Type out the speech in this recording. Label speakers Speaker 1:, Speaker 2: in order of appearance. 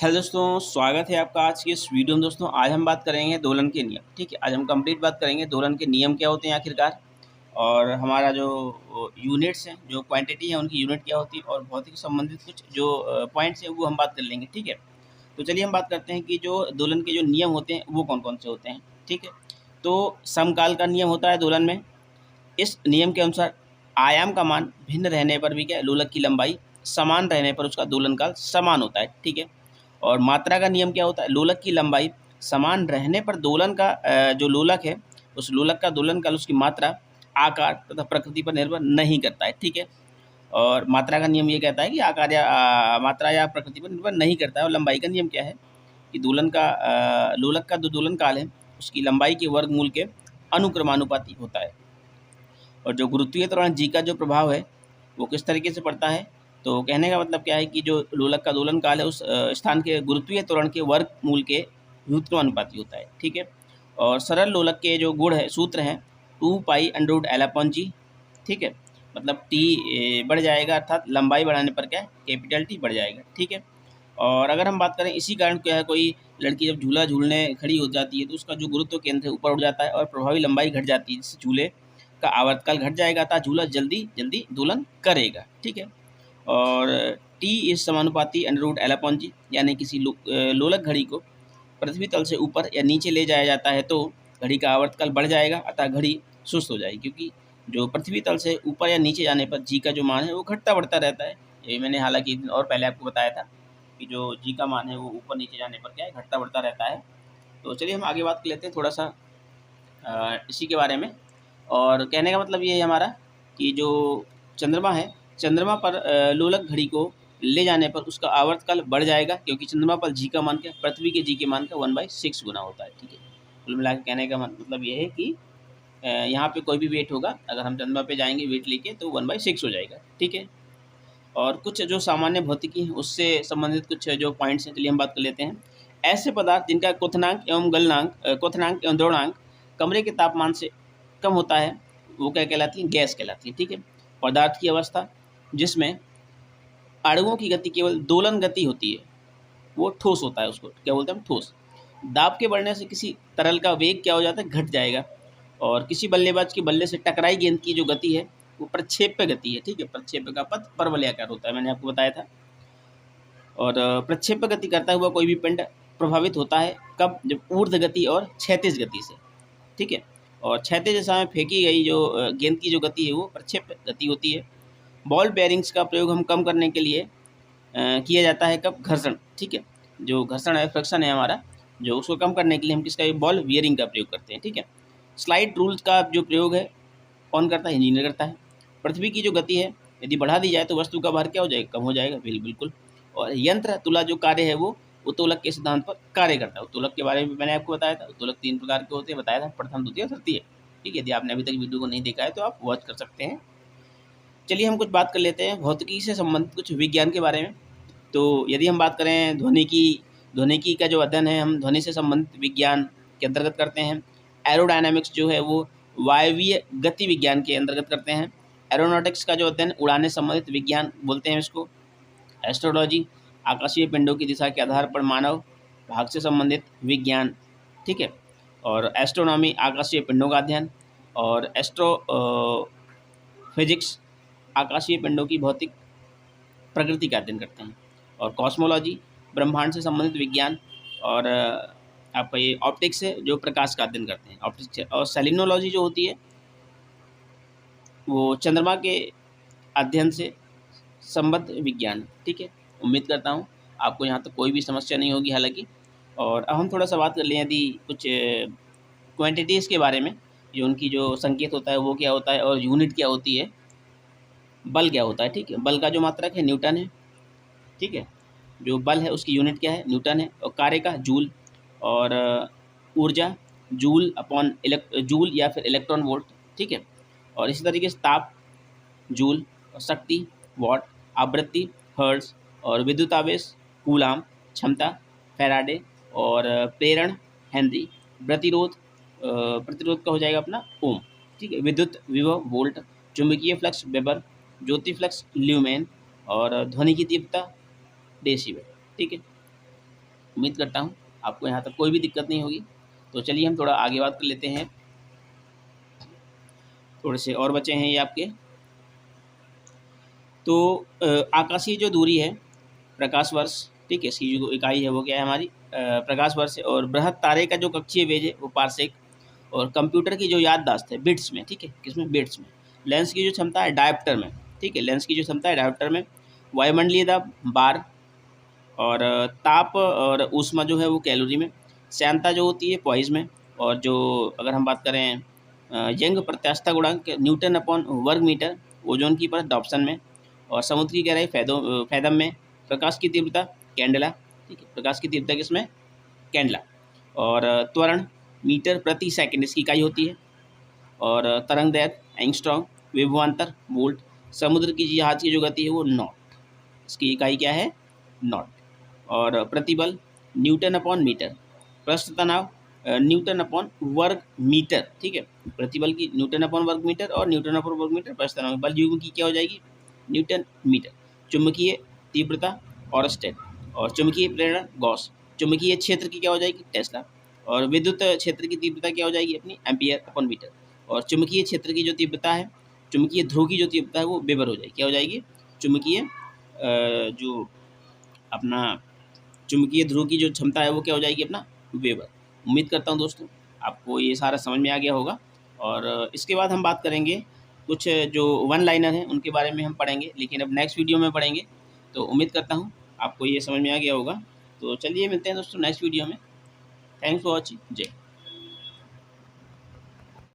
Speaker 1: Hello दोस्तों, स्वागत है आपका आज की इस वीडियो में। दोस्तों आज हम बात करेंगे दोलन के नियम। ठीक है, आज हम कंप्लीट बात करेंगे दोलन के नियम क्या होते हैं आखिरकार, और हमारा जो यूनिट्स हैं, जो क्वांटिटी है उनकी यूनिट क्या होती है, और भौतिक संबंधित कुछ जो पॉइंट्स हैं वो हम बात कर लेंगे। ठीक है, तो चलिए हम बात करते हैं कि जो दोलन के जो नियम होते हैं वो कौन कौन से होते हैं। ठीक है, तो समकाल का नियम होता है दोलन में। इस नियम के अनुसार आयाम का मान भिन्न रहने पर भी क्या है, लोलक की लंबाई समान रहने पर उसका दोलन काल समान होता है। ठीक है, और मात्रा का नियम क्या होता है, लोलक की लंबाई समान रहने पर दोलन का जो लोलक है उस लोलक का दोलन काल उसकी मात्रा, आकार तथा प्रकृति पर निर्भर नहीं करता है। ठीक है, और मात्रा का नियम ये कहता है कि आकार या मात्रा या प्रकृति पर निर्भर नहीं करता है। और लंबाई का नियम क्या है कि दोलन का लोलक का जो दोलन काल है उसकी लंबाई के वर्गमूल के अनुक्रमानुपाती होता है। और जो गुरुत्वीय त्वरण जी का जो प्रभाव है वो किस तरीके से पड़ता है, तो कहने का मतलब क्या है कि जो लोलक का दोलन काल है उस स्थान के गुरुत्वीय त्वरण के वर्गमूल के व्युत्क्रमानुपाती होता है। ठीक है, और सरल लोलक के जो गुण है, सूत्र हैं 2π√L/g। ठीक है, मतलब टी बढ़ जाएगा, अर्थात लंबाई बढ़ाने पर क्या है, कैपिटल टी बढ़ जाएगा। ठीक है, और अगर हम बात करें इसी कारण क्या है, कोई लड़की जब झूला झूलने खड़ी हो जाती है तो उसका जो गुरुत्व केंद्र है ऊपर उठ जाता है और प्रभावी लंबाई घट जाती है, जिससे झूले का आवर्तकाल घट जाएगा, अतः झूला जल्दी जल्दी दोलन करेगा। ठीक है, और टी इस समानुपाती √L/g, यानी किसी लोलक घड़ी को पृथ्वी तल से ऊपर या नीचे ले जाया जाता है तो घड़ी का आवर्तकाल बढ़ जाएगा, अतः घड़ी सुस्त हो जाएगी, क्योंकि जो पृथ्वी तल से ऊपर या नीचे जाने पर जी का जो मान है वो घटता बढ़ता रहता है। ये मैंने हालांकि एक दिन और पहले आपको बताया था कि जो जी का मान है वो ऊपर नीचे जाने पर क्या है, घटता बढ़ता रहता है। तो चलिए हम आगे बात कर लेते हैं थोड़ा सा इसी के बारे में। और कहने का मतलब ये है हमारा कि जो चंद्रमा है, चंद्रमा पर लोलक घड़ी को ले जाने पर उसका आवर्तकाल बढ़ जाएगा, क्योंकि चंद्रमा पर जी का मान क्या, पृथ्वी के जी के मान का 1/6 गुना होता है। ठीक है, कुल मिला के कहने का मतलब ये है कि यहाँ पे कोई भी वेट होगा, अगर हम चंद्रमा पे जाएंगे वेट लेके तो 1/6 हो जाएगा। ठीक है, और कुछ जो सामान्य भौतिकी है उससे संबंधित कुछ जो पॉइंट्स हैं, चलिए हम बात कर लेते हैं। ऐसे पदार्थ जिनका क्वथनांक एवं गलनांक क्वथनांक एवं द्रवणांक कमरे के तापमान से कम होता है वो क्या कहलाती है, गैस कहलाती है। ठीक है, पदार्थ की अवस्था जिसमें अणुओं की गति केवल दोलन गति होती है वो ठोस होता है, उसको क्या बोलते हैं हम, ठोस। दाब के बढ़ने से किसी तरल का वेग क्या हो जाता है, घट जाएगा। और किसी बल्लेबाज के बल्ले से टकराई गेंद की जो गति है वो प्रक्षेप्य गति है। ठीक है, प्रक्षेप्य का पथ परवलयाकार होता है, मैंने आपको बताया था। और प्रक्षेप्य गति करता हुआ कोई भी पिंड प्रभावित होता है कब, जब ऊर्ध्व गति और क्षैतिज गति से। ठीक है, और क्षैतिज दिशा में फेंकी गई जो गेंद की जो गति है वो प्रक्षेप्य गति होती है। बॉल बेयरिंग्स का प्रयोग हम कम करने के लिए किया जाता है कब, घर्षण। ठीक है, जो घर्षण है, फ्रिक्शन है हमारा, जो उसको कम करने के लिए हम किसका, बॉल बियरिंग का प्रयोग करते हैं। ठीक है, स्लाइड रूल्स का जो प्रयोग है कौन करता है, इंजीनियर करता है। पृथ्वी की जो गति है यदि बढ़ा दी जाए तो वस्तु का भार क्या हो जाएगा, कम हो जाएगा, बिल्कुल। और यंत्र तुला जो कार्य है वो उत्तोलक के सिद्धांत पर कार्य करता है। उत्तोलक के बारे में मैंने आपको बताया था, उत्तोलक 3 प्रकार के होते हैं, बताया था, प्रथम, द्वितीय और तृतीय। ठीक है, यदि आपने अभी तक वीडियो को नहीं देखा है तो आप वॉच कर सकते हैं। चलिए हम कुछ बात कर लेते हैं भौतिकी से संबंधित कुछ विज्ञान के बारे में। तो यदि हम बात करें ध्वनिकी का जो अध्ययन है हम ध्वनि से संबंधित विज्ञान के अंतर्गत करते हैं। एरोडायनामिक्स जो है वो वायवीय गति विज्ञान के अंतर्गत करते हैं। एरोनॉटिक्स का जो अध्ययन उड़ाने संबंधित विज्ञान बोलते हैं इसको। एस्ट्रोलॉजी आकाशीय पिंडों की दिशा के आधार पर मानव भाग से संबंधित विज्ञान। ठीक है, और एस्ट्रोनॉमी आकाशीय पिंडों का अध्ययन। और फिजिक्स आकाशीय पिंडों की भौतिक प्रकृति का अध्ययन करते हैं। और कॉस्मोलॉजी ब्रह्मांड से संबंधित विज्ञान। और आपका ये ऑप्टिक्स है जो प्रकाश का अध्ययन करते हैं, ऑप्टिक्स। और सेलिनोलॉजी जो होती है वो चंद्रमा के अध्ययन से संबद्ध विज्ञान। ठीक है, उम्मीद करता हूँ आपको यहाँ तक कोई भी समस्या नहीं होगी हालांकि। और अब हम थोड़ा सा बात कर लें यदि कुछ क्वांटिटीज़ के बारे में, जो उनकी जो संकेत होता है वो क्या होता है और यूनिट क्या होती है, बल क्या होता है। ठीक है, बल का जो मात्रक है न्यूटन है। ठीक है, जो बल है उसकी यूनिट क्या है, न्यूटन है। और कार्य का जूल। और ऊर्जा जूल या फिर इलेक्ट्रॉन वोल्ट। ठीक है, और इसी तरीके से ताप जूल, और शक्ति वॉट, आवृत्ति हर्ट्ज, और विद्युत आवेश कूलाम, क्षमता फैराडे, और प्रेरण हेनरी, प्रतिरोध का हो जाएगा अपना ओम। ठीक है, विद्युत विभव वोल्ट, चुंबकीय फ्लक्स वेबर, ज्योति फ्लक्स ल्यूमेन, और ध्वनि की तीव्रता डेसिबल। ठीक है, उम्मीद करता हूँ आपको यहाँ तक कोई भी दिक्कत नहीं होगी। तो चलिए हम थोड़ा आगे बात कर लेते हैं। थोड़े से और बचे हैं ये आपके। तो आकाशीय जो दूरी है प्रकाश वर्ष, ठीक है, इसकी जो इकाई है वो क्या है हमारी प्रकाश वर्ष है। और बृहत तारे का जो कक्षीय वेग है वो पारसेक। और कंप्यूटर की जो याददाश्त है बिट्स में, ठीक है, किसमें, बिट्स में। लेंस की जो क्षमता है डायोप्टर में, ठीक है, लेंस की जो क्षमता है डायोप्टर में। वायुमंडलीय दाब बार। और ताप और ऊष्मा जो है वो कैलोरी में। श्यानता जो होती है पॉइज में। और जो अगर हम बात करें यंग प्रत्यास्थता गुणांक न्यूटन अपॉन वर्ग मीटर, ओजोन की परत डॉप्सन में। और समुद्र की गहराई फैदम में। प्रकाश की तीव्रता कैंडला, ठीक है, प्रकाश की तीव्रता किसमें, कैंडला। और त्वरण मीटर प्रति सेकंड इसकी इकाई होती है। और तरंग दैर्घ्य एंगस्ट्रॉम, विभवांतर वोल्ट। समुद्र की जहाज की जो गति है वो नॉट, इसकी इकाई क्या है, नॉट। और प्रतिबल न्यूटन अपॉन मीटर। पृष्ठ तनाव न्यूटन अपॉन वर्ग मीटर, ठीक है, प्रतिबल की न्यूटन अपॉन वर्ग मीटर और न्यूटन अपॉन वर्ग मीटर पृष्ठ तनाव। बल युग्म की क्या हो जाएगी, न्यूटन मीटर। चुंबकीय तीव्रता ऑरस्टेड। और चुंबकीय प्रेरण गॉस। चुंबकीय क्षेत्र की क्या हो जाएगी, टेस्ला। और विद्युत क्षेत्र की तीव्रता क्या हो जाएगी अपनी, एम्पियर अपॉन मीटर। और चुंबकीय क्षेत्र की जो तीव्रता है, चुंबकीय ध्रुव की जो तीव्रता है वो वेबर हो जाएगी, क्या हो जाएगी, चुंबकीय जो अपना चुंबकीय ध्रुव की जो क्षमता है वो क्या हो जाएगी अपना, वेबर। उम्मीद करता हूँ दोस्तों आपको ये सारा समझ में आ गया होगा। और इसके बाद हम बात करेंगे कुछ जो वन लाइनर हैं उनके बारे में हम पढ़ेंगे, लेकिन अब नेक्स्ट वीडियो में पढ़ेंगे। तो उम्मीद करता हूँ आपको ये समझ में आ गया होगा। तो चलिए मिलते हैं दोस्तों नेक्स्ट वीडियो में। Thanks for watching. जय।